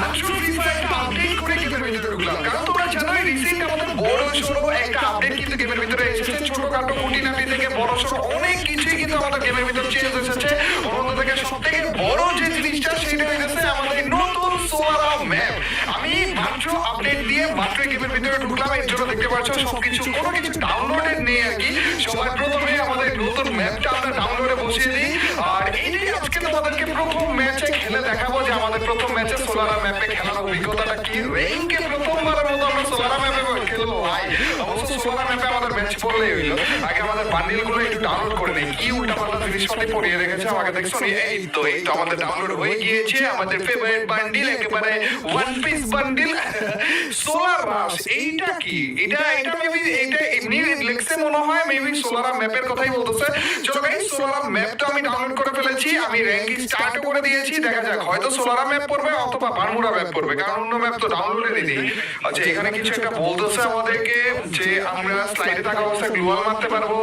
মাত্র free ফায়ারটা update করে গেমের ভিতরে ঢুকলাম, কারণ তোমরা জানোই রিসেন্ট আমাদের বড় সড়ো একটা আপডেট কিন্তু গেমের ভিতরে এসেছে। ছোটখাটো খুঁটিনাটি থেকে বড় সড়ো অনেক কিছুই কিন্তু আমাদের গেমের ভিতরে চেঞ্জ এসেছে। ওর মধ্যে থেকে সব থেকে বড় যে জিনিসটা সেটা হয়েছে আমাদের নতুন সোলারা ম্যাপ। আমি মাত্র আপডেট দিয়ে মাত্র গেমের ভিতরে ঢুকলাম, এর জন্য দেখতে পাচ্ছ সবকিছু কোনো কিছু ডাউনলোডেড নেই আর কি। সবার প্রথমে আমাদের নতুন ম্যাপটা আমরা ডাউনলোডে বসিয়ে দিই, আর এইটাই আজকে তোমাদেরকে প্রথম ম্যাচে খেলে দেখাবো যে আমাদের প্রথম ম্যাচে সোলারা ম্যাপে খেলার অভিজ্ঞতাটা কি। র্যাঙ্কে প্রথমবারের মতো আমরা সোলারা ম্যাপে খেলবো ভাই। অবশ্য সোলারা ম্যাপে আমাদের ম্যাচ পড়লেই হইলো, আগে আমাদের বান্ডিলগুলো একটু ডাউনলোড করে নেই। কি উল্টাপাল্টা জিনিসপাতি পড়িয়ে রেখেছে আমাকে দেখছো নি? এই তো আমাদের ডাউনলোড হয়ে গিয়েছে আমাদের ফেভারিট বান্ডিল, একেবারে ওয়ান পিস বান্ডিল সোলার রাশ। এইটা কি? এটা মেবি এটা এমনি লিখছে মনে হয়, মেবি সোলারা ম্যাপের কথাই বলতেছে। চলো গাইস, সোলারা ম্যাপটা আমি ডাউনলোড করে ফেলেছি, আমি র্যাঙ্কিং স্টার্টও করে দিয়েছি। দেখা যাক হয়তো সোলারা ম্যাপ পড়বে অথবা বারমুডা ম্যাপ পড়বে, কারণ অন্য ম্যাপ তো ডাউনলোডে নেই। আচ্ছা, এখানে কিছু একটা বলতেছে আমাদেরকে যে আমরা স্লাইডে থাকা অবস্থায় গ্লোয়াল মারতে পারবো,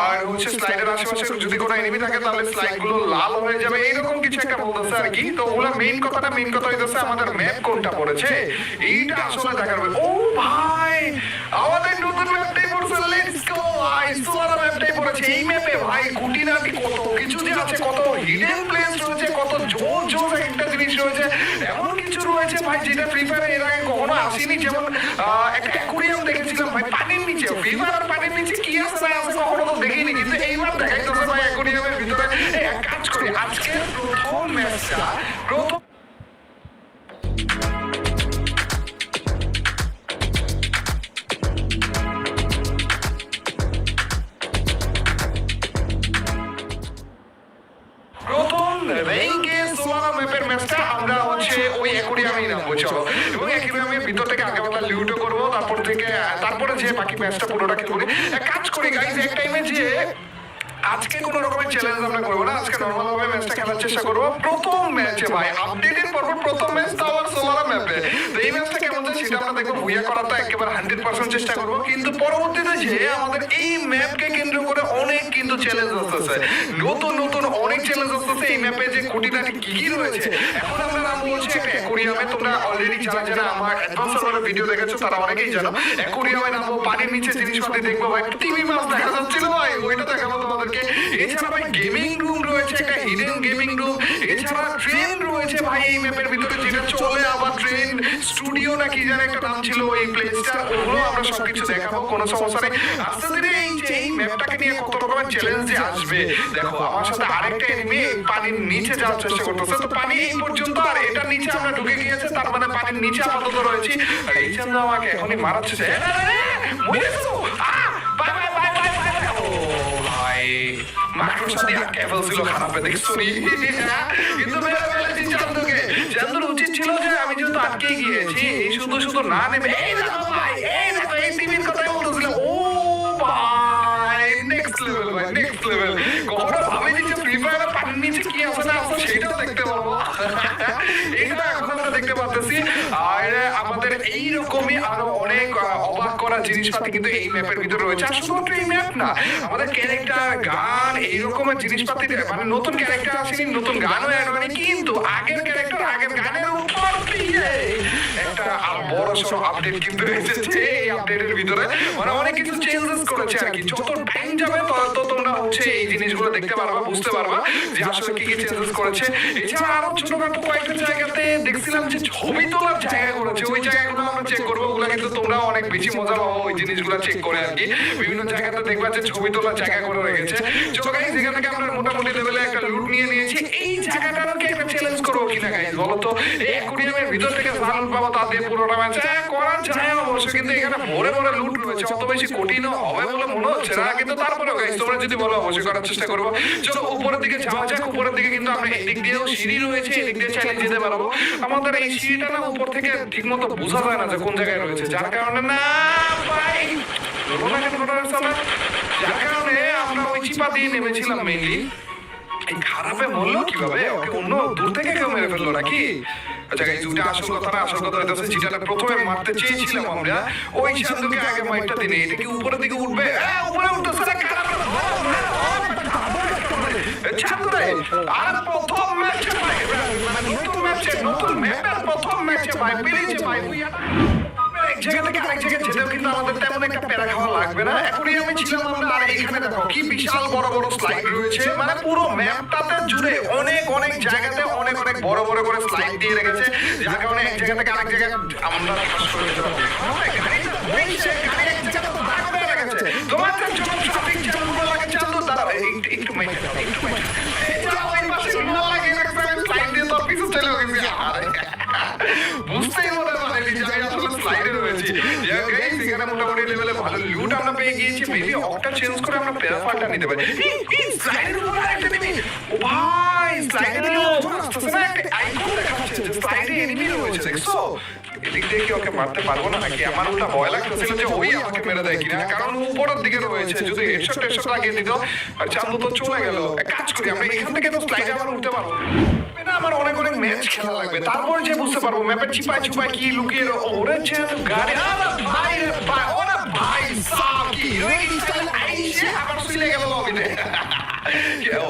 আর হচ্ছে স্লাইডের আশেপাশে যদি কোনো এনিমি থাকে তাহলে স্লাইড গুলো লাল হয়ে যাবে, এইরকম কিছু একটা বলতেছে আর কি। তো ওগুলা মেইন কথা হইতেছে আমাদের ম্যাপ কোনটা পড়েছে এইটা আসলে দেখার। ও ভাই, আমাদের নতুন ম্যাপটাই পড়ছে, লেটস গো গাইস, সোলারা ম্যাপটাই পড়েছে। এই ম্যাপে ভাই খুঁটিনাটি কত কিছু যে আছে, কত হিডেন প্লেস রয়েছে, কত জোর একটা জিনিস রয়েছে, এমন কিছু রয়েছে ভাই যেটা ফ্রি ফায়ারে এর আগে কখনো আসেনি। যেমন একটা অ্যাকুরিয়াম দেখেছিলাম ভাই পানির নিচে, ফ্রি ফায়ার পানির নিচে কি আছে না আছে কখনো তো দেখিনি, কিন্তু এইবার দেখাইতেছে ভাই অ্যাকুরিয়ামের ভিতরে। এক কাজ করি, আজকে প্রথম ম্যাচটা প্রথম র্যাঙ্কে সোলারা ম্যাপের ম্যাচটা আমরা হচ্ছে ওই অ্যাকুরিয়ামেই নামবো। চলো, এবং অ্যাকুরিয়ামের ভিতর থেকে আগে আমরা লুটও করবো, তারপরে যে বাকি ম্যাচটা পুরোটা খেলবো। এক কাজ করি গাইস, এক টাইমে যে আজকে কোনো রকমের চ্যালেঞ্জ আমরা করবো না, আজকে নরমাল ভাবে ম্যাচটা খেলার চেষ্টা করবো। প্রথম ম্যাচে ভাই আপডেটের পর প্রথম ম্যাচ তো আবার সোলারা ম্যাপে। তো এই ম্যাচটা কেমন যায় সেটা আমরা দেখবো, ভুইয়া করার তো একেবারে 100% চেষ্টা করবো। কিন্তু পরবর্তীতে যে আমাদের এই ম্যাপকে কেন্দ্র করে অনেক কিন্তু চ্যালেঞ্জ আসতেছে, নতুন অনেক চ্যালেঞ্জ আসতেছে। এই ম্যাপে যে খুঁটিনাটি কি কি রয়েছে, এখন আমরা নামবো হচ্ছে একটা অ্যাকুরিয়ামে। তোমরা অলরেডি যারা আমার অ্যাডভান্স সার্ভারের ভিডিও দেখেছো তারা অনেকেই জানো, অ্যাকুরিয়ামে নামবো, পানির নিচে জিনিসপাতি দেখবো ভাই। টিভি মাছ দেখা যাচ্ছিল ভাই, ওইটা দেখাবো তোমাদেরকে। এছাড়া ভাই গেমিং রুম রয়েছে, একটা হিডেন গেমিং রুম। এছাড়া ট্রেন রয়েছে ভাই এই ম্যাপের ভিতরে, যেটা চলে আবার ট্রেন স্টুডিও না কি জানে একটা নাম ছিল এই প্লেসটা। ওগুলো আমরা সবকিছু দেখাবো, কোনো সমস্যা নেই। আস্তে ধীরে এই ম্যাপটাকে নিয়ে কত রকমের চ্যালেঞ্জ যে আসবে। দেখো আমার সাথে আরেকটা এনিমি পানির নিচে যাওয়ার চেষ্টা করতেছে, তো পানি এই পর্যন্ত আর এটার নিচে আমরা ঢুকে গিয়েছে, তার মানে পানির নিচে আপাতত রয়েছি। আর এই জন্য আমাকে এখনই মারাচ্ছে। উচিত ছিল যে আমি যেহেতু আটকে গিয়েছি শুধু না নেবে। এই দেখো ভাই, এই দেখো এই টিভির কথাই বলতেছিলাম। ও ভাই, নেক্সট লেভেল। কখনো ভাবিনি যে ফ্রি ফায়ারের পানির নিচে কি আছে না আছে সেটাও দেখতে পারবো। এটা এখন আমরা দেখতে পাচ্ছি। আর আমাদের এইরকমই আরো অনেক অবাক করা জিনিসপাতি কিন্তু এই ম্যাপের ভিতরে রয়েছে। আর শুধুমাত্র এই ম্যাপ না, আমাদের ক্যারেক্টার, গান, এইরকমের জিনিসপাতি, মানে নতুন ক্যারেক্টার আসেনি, নতুন গানও অ্যাড হয়নি, কিন্তু আগের ক্যারেক্টার আগের গানের উপর দিয়ে একটা বড় সড়ো আপডেট কিন্তু এসেছে এই আপডেটের ভিতরে। মানে অনেক কিছু চেঞ্জেস করেছে আর কি। যত টাইম যাবে তত তোমরা হচ্ছে এই জিনিসগুলো দেখতে পারবা, বুঝতে পারবা যে আসলে কি চেঞ্জেস করেছে। এছাড়া আরো ছোটখাটো কয়েকটা জায়গাতে দেখছিলাম যে ছবি তোলার জায়গা করেছে, ওই জায়গাগুলো আমরা চেক করবো। ওগুলো কিন্তু তোমরা অনেক বেশি মজা পাবো ওই জিনিসগুলো চেক করে আর কি। বিভিন্ন জায়গাতে দেখবা যে ছবি তোলার জায়গা করে রেখেছে। চলো গাইস, এখান থেকে আমরা মোটামুটি লেভেলে একটা লুট নিয়ে নিয়েছি। এই জায়গাটাকে একটা চ্যালেঞ্জ করবো কিনা গাইস বলো তো? এই অ্যাকুরিয়ামের ভিতর থেকে লুট পাবো, তা দিয়ে পুরোটা ম্যাচ করা যায় অবশ্য, কিন্তু এখানে ভরে লুট রয়েছে, অত বেশি কঠিন হবে বলে মনে হচ্ছে না। কিন্তু তারপরেও গাইস তোমরা যদি বলো অবশ্যই করার চেষ্টা করবো। চলো উপরের দিকে যাওয়া যাক। উপরের দিকে কিন্তু আমরা এদিক দিয়েও সিঁড়ি রয়েছে, এদিক দিয়ে চালিয়ে যেতে পারবো। আমাদের এই সিঁড়িটা না উপর থেকে ঠিক মতো বোঝা যায় না যে কোন জায়গায় রয়েছে, যার কারণে না ভাই, যার কারণে আমরা ওই চিপা দিয়ে নেমেছিলাম মেইনলি। এই খারাপে মরলো কিভাবে? ওকে অন্য দূর থেকে কেউ মেরে ফেললো নাকি? আচ্ছা গাইস, ওটা আসল কথা না। আসল কথা হইতাছে যেটা প্রথমে মারতে চেয়েছিলাম আমরা, ওই শান্তকে আগে মাইরটা দিনে। এটা কি উপরের দিকে উঠবে? উপরে উঠতেছে না, খারাপ ছাত্রে। আর প্রথম ম্যাচে নতুন ম্যাচ হচ্ছে নতুন ম্যাপের প্রথম ম্যাচে ভাই পেরেছে ভাই এক জায়গা থেকে আরেক জায়গায় যেতেও কিন্তু আমাদের তেমন একটা প্যারা খাওয়া লাগবে না। এখনই আমি ছিলাম আমরা, আর এখানে দেখো কি বিশাল বড় বড় স্লাইড রয়েছে, মানে পুরো ম্যাপটাতে জুড়ে অনেক অনেক জায়গাতে অনেক অনেক বড় বড় করে স্লাইড দিয়ে রেখেছে, যার কারণে এক জায়গা থেকে আরেক জায়গায় আমরা পাস করে যেতে পারবো। গাড়িটা বইছে, গাড়ি এক জায়গা তো ভাগ হয়ে গেছে, তোমার জন্য ট্রাফিক জ্যাম গুলো লাগে চালু দাঁড়াও, একটু মেটে দাও, একটু মেটে যাও, এই পাশে গুলো লাগে একটা স্লাইড দিয়ে তো পিছু চলে গেছে। বুঝতেই মনে পারেনি যে আমি আসলে স্লাইডে রয়েছি। গাইস এখানে মোটামুটি লেভেলে ভালো লুট আমরা পেয়ে গিয়েছি, মেবি অকটা চেঞ্জ করে আমরা পেয়ারফারটা নিতে পারি। স্লাইডের উপর আরেকটা এনিমি, ও ভাই স্লাইডের উপর আসছে না, একটা আইকন দেখাচ্ছে যে স্লাইডে এনিমি রয়েছে, দেখছো? এদিক দিয়ে কি ওকে মারতে পারবো না নাকি? আমার ওটা ভয় লাগতেছিল যে ওই আমাকে মেরে দেয় কিনা, কারণ উপরের দিকে রয়েছে, যদি হেডশট টেডশট লাগিয়ে দিত আর চান্দু তো চলে গেল। এক কাজ করি, আমরা এখান থেকে তো স্লাইডে আবার উঠতে পারবো না, আমার অনেক অনেক ম্যাচ খেলা লাগবে, তারপর যে বুঝতে পারবো ম্যাপের চিপায় চুপায় কি লুকিয়ে ওরেছে গাড়ি। আরে ভাই রে ভাই, ওরে ভাই সাব কি হিরোইন স্টাইল আইছে আবার চলে গেল লবিতে।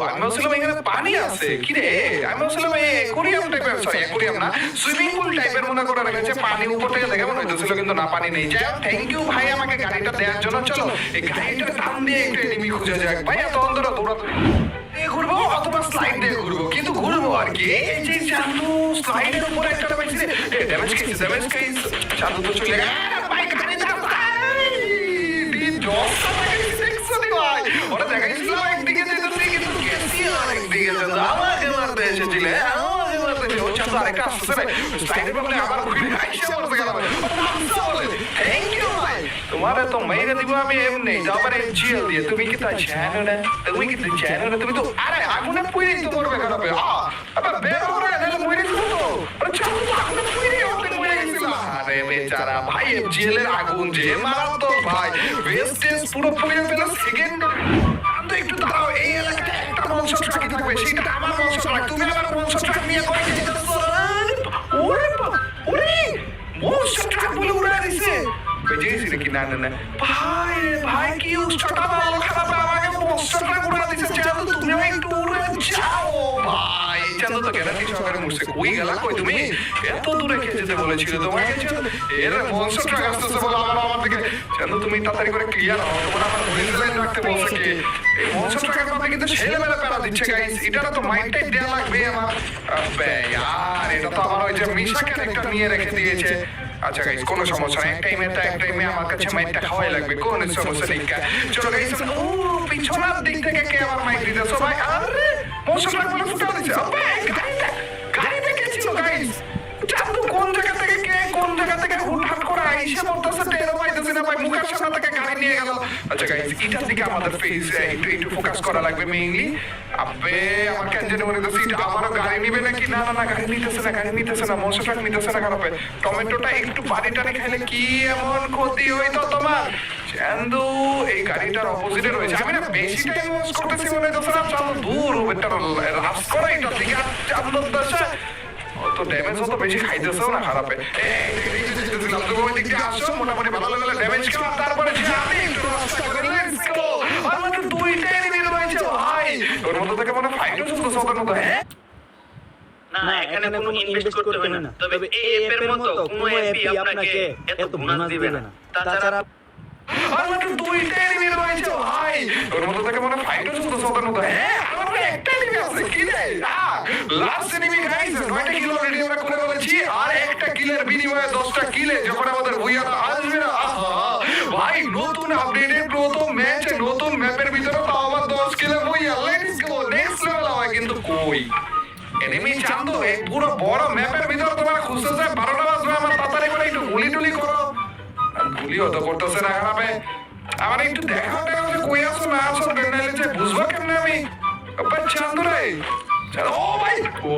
আমি ভাবছিলাম এখানে পানি আছে, কি রে আমি ভাবছিলাম কোরিয়াম টাইপের, সরি কোরিয়াম না, সুইমিং পুল টাইপের মনে করে রেখেছে, পানি উপর থেকে দেখে মনে হইতেছিল কিন্তু না পানি নেই। যাই হোক থ্যাংক ইউ ভাই আমাকে গাড়িটা দেওয়ার জন্য। চলো এই গাড়িটার দাম দিয়ে একটু এনিমি খুঁজে যাক ভাই, এত অন্তরা দৌড়াতে ঘুরবো অথবা স্লাইড দিয়ে ঘুরবো, কিন্তু ঘুরবো আর কি। এই যে চান্দু স্লাইডের উপরে একটা ড্যামেজ কেস চান্দু তো চলে গেল ভাই, গাড়ি ওরা দেখাইছিল একদিকে যেতেছি কিন্তু গেছি আরেকদিকে যেত, আমাকে মারতে এসেছিলে, আমাকে মারতে এসে ও চান্দু আরেকটা আসছে রে স্লাইডের উপরে আবার ঘুরে আইসা মারতে গেলাম। থ্যাংক ইউ ভাই, তোমারে তো মেরে দিব আমি এমনি, তারপরে জিএল দিয়ে। তুমি কি তা জানো না, তুমি কি জানো না, তুমি তো আরে আগুনে পুড়ে দিতে পারবে খারাপে, আবার বের করে নালে মরে দিব তো। আরে চান্দু আগুনে পুড়ে ওকে মরে গেছিল। আরে বেচারা ভাই, জিএল এর আগুন যে মারাত্মক ভাই, ওয়েস্টেজ পুরো পুড়ে ফেলে সেকেন্ড। তো একটু দাঁড়াও, এই এলাকায় একটা মনস্টার ট্রাক থাকবে, সেটা আমার মনস্টার ট্রাক, তুমি আমার মনস্টার ট্রাক নিয়ে কই যেতেছো? ওরে ওরে মনস্টার ট্রাক বলে উড়া দিছে, বেজেছি নাকি? না না না ভাই, ভাই কি উস্তাটা ভালো খারাপ আমাকে মনস্টার ট্রাক উড়া দিছে। চাঁদু তুমি একটু উড়ে যাও ভাই, চাঁদু তো গ্যারান্টি সহকারে মুছছে। কই গেলা, কই তুমি? এত দূরে খেয়ে যেতে বলেছিল তোমাকে, এর মনস্টার ট্রাক আসতেছে বলে আমার দিকে। চাঁদু তুমি তাড়াতাড়ি করে ক্লিয়ার হও, তোমার আমার রেঞ্জ লাইন রাখতে বলছে কি? এই মনস্টার ট্রাকের মধ্যে কিন্তু ছেলে মেলে প্যারা দিচ্ছে গাইস, এটা তো মাইন্ডটাই দেয়া লাগবে আমার। আবে यार এটা তো আমার ওই যে মিশা ক্যারেক্টার নিয়ে রেখে দিয়েছে। আচ্ছা গাইস কোনো সমস্যা নাই, এক টাইমে আমার কাছে মাইকটা খাওয়াই লাগবে, কোন সমস্যা নেই। চলো গাইস, ও পিছনের দিক থেকে কে আমার মাইক দিতেছো ভাই? আরে মনস্টার বলে ফুটা দিছে। আবে গাড়িতে কে ছিল গাইস? চান্দু কোন জায়গা থেকে কে কোন জায়গা থেকে হুটহাট করে আইসা বলতেছে টেরো পাইতেছে না ভাই, মুখের সামনে থেকে গাড়ি নিয়ে গেল। আচ্ছা গাইস এটার দিকে আমাদের ফেস একটু ফোকাস করা লাগবে মেইনলি। আবে আমার কেন জানি মনে হচ্ছে এটা আমারও গাড়ি নিবে নাকি? না না না গাড়ি নিতেছে না, মনস্টার ট্রাক নিতেছে না খারাপে। টমেটোটা একটু পানি টানি খাইলে কি এমন ক্ষতি হইতো তোমার? চান্দু এই গাড়িটার অপোজিটে রয়েছে, আমি না বেশি টাইম ওয়েস্ট করতেছি মনে হচ্ছে না। চান্দু দূর একটা রাস করা এটার দিকে, চান্দু দশা তো ড্যামেজ তো বেশি খাইতেছেও না খারাপে। ওই দিক দিয়ে আসো, মোটামুটি ভালো লাগলে ড্যামেজ খাও, তারপরে আমি একটু রাস্তা করে লেটস গো। আর মাত্র দুইটা এনিমি রয়েছে ভাই, ওর মধ্যে থেকে মনে ফাইটও চলতেছে ওদের মধ্যে। হ্যাঁ না এখানে কোনো ইনভেস্ট করতে হবে না, তবে এই অ্যাপের মতো কোনো অ্যাপই আপনাকে এত বোনাস দিবে না। তাছাড়া আর মাত্র দুইটা এনিমি রয়েছে ভাই, ওর মধ্যে থেকে মনে ফাইটও চলতেছে ওদের মধ্যে। হ্যাঁ আমার একটা এনিমি আছে, কি রে? লাস্ট এনিমি গাইস, 9টা কিল অলরেডি আমরা করে ফেলেছি, আর একটা কিলের বিনিময়ে 10টা কিলে যখন আমাদের ভুইয়াটা আসবে না। ভাই নতুন আপডেটের প্রথম ম্যাচে নতুন ম্যাপের ভিতরে তাও আবার 10 কিলে ভুইয়া, লেটস গো নেক্সট লেভেল হয়। কিন্তু কই এনিমি চান্দু এই পুরো বড় ম্যাপের ভিতরে তোমার খুঁজতেছে, 12টা বাজবে, আমার তাড়াতাড়ি করে একটু গুলি টুলি করো। গুলিও তো করতেছে না খারাপে, আমার একটু দেখা যে কই আসো না আসো, নাইলে যে বুঝবো কেমনে আমি? চান্দু রে ও ভাই, ও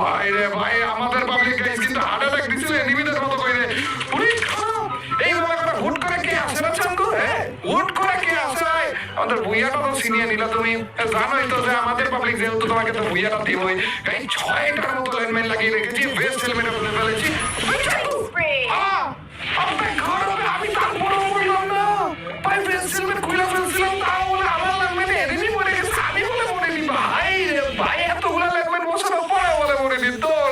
ভাই রে ভাই, আমাদের পাবলিক গাইস কিন্তু হার্ট অ্যাটাক দিছিল এনিমিদের মতো কইরে। পুরি খারাপ এইভাবে করে হুট করে কে আসে না চান্দু? হ্যাঁ হুট করে কে আসে? আমাদের ভুইয়াটা তো সিনিয়র নিলা তুমি, জানোই তো যে আমাদের পাবলিক যেহেতু তোমাকে তো ভুইয়াটা দিবই। গাই 6টার মতো লাইনম্যান লাগিয়ে রেখেছি, বেস্ট হেলমেট বলে ফেলেছি। আপনি ঘর আমি তারপরে বললাম না ভাই, বেস্ট হেলমেট খুলে ফেলছিলাম, তাও বলে আমার লাইনম্যানে এনিমি মরে গেছে, আমি বলে মরে নি ভাই রে ভাই, এতগুলো লাইনম্যান বসানোর পরে বলে মরে নি। তোর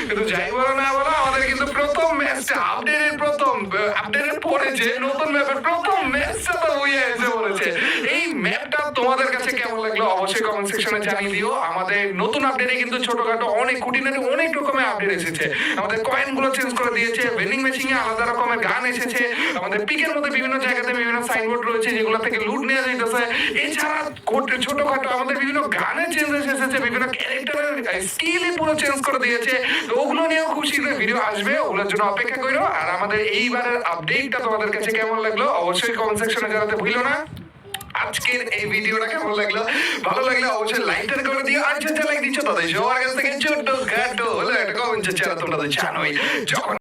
কিন্তু যাই বলো না বলো আমাদের কিন্তু প্রথম ম্যাচটা আপডেটের পরে যে নতুন ম্যাপের প্রথম ম্যাচটা তো হয়ে এসে বলেছে। এই ম্যাপটা তোমাদের কাছে কেমন লাগলো অবশ্যই কমেন্ট সেকশনে জানিয়ে দিও। আমাদের নতুন আপডেটে কিন্তু ছোটখাটো অনেক খুঁটিনাটি অনেক রকমের আপডেট এসেছে। আমাদের কয়েন গুলো চেঞ্জ করে দিয়েছে, ভেন্ডিং মেশিনে আলাদা রকমের গান এসেছে, আমাদের পিকের মধ্যে বিভিন্ন জায়গাতে বিভিন্ন সাইনবোর্ড রয়েছে যেগুলো থেকে লুট নেওয়া যাইতেছে। এছাড়া ছোটখাটো আমাদের বিভিন্ন গানের চেঞ্জেস এসেছে, বিভিন্ন ক্যারেক্টারের স্কিলই পুরো চেঞ্জ করে দিয়েছে। তো ওগুলো নিয়েও খুব শীঘ্রই ভিডিও আসবে, ওগুলোর জন্য অপেক্ষা করো। আর আমাদের এইবারের আপডেটটা তোমাদের কাছে কেমন লাগলো অবশ্যই কমেন্ট সেকশনে জানাতে ভুলো না। আজকের এই ভিডিওটা কেমন লাগলো, ভালো লাগলে অবশ্যই লাইকটা করে দিও। আর যেটা লাইক দিচ্ছ তাদের সবার কাছ থেকে ছোট্ট খাটো হলো একটা কমেন্ট চাচ্ছি। তোমরা তো জানোই যখন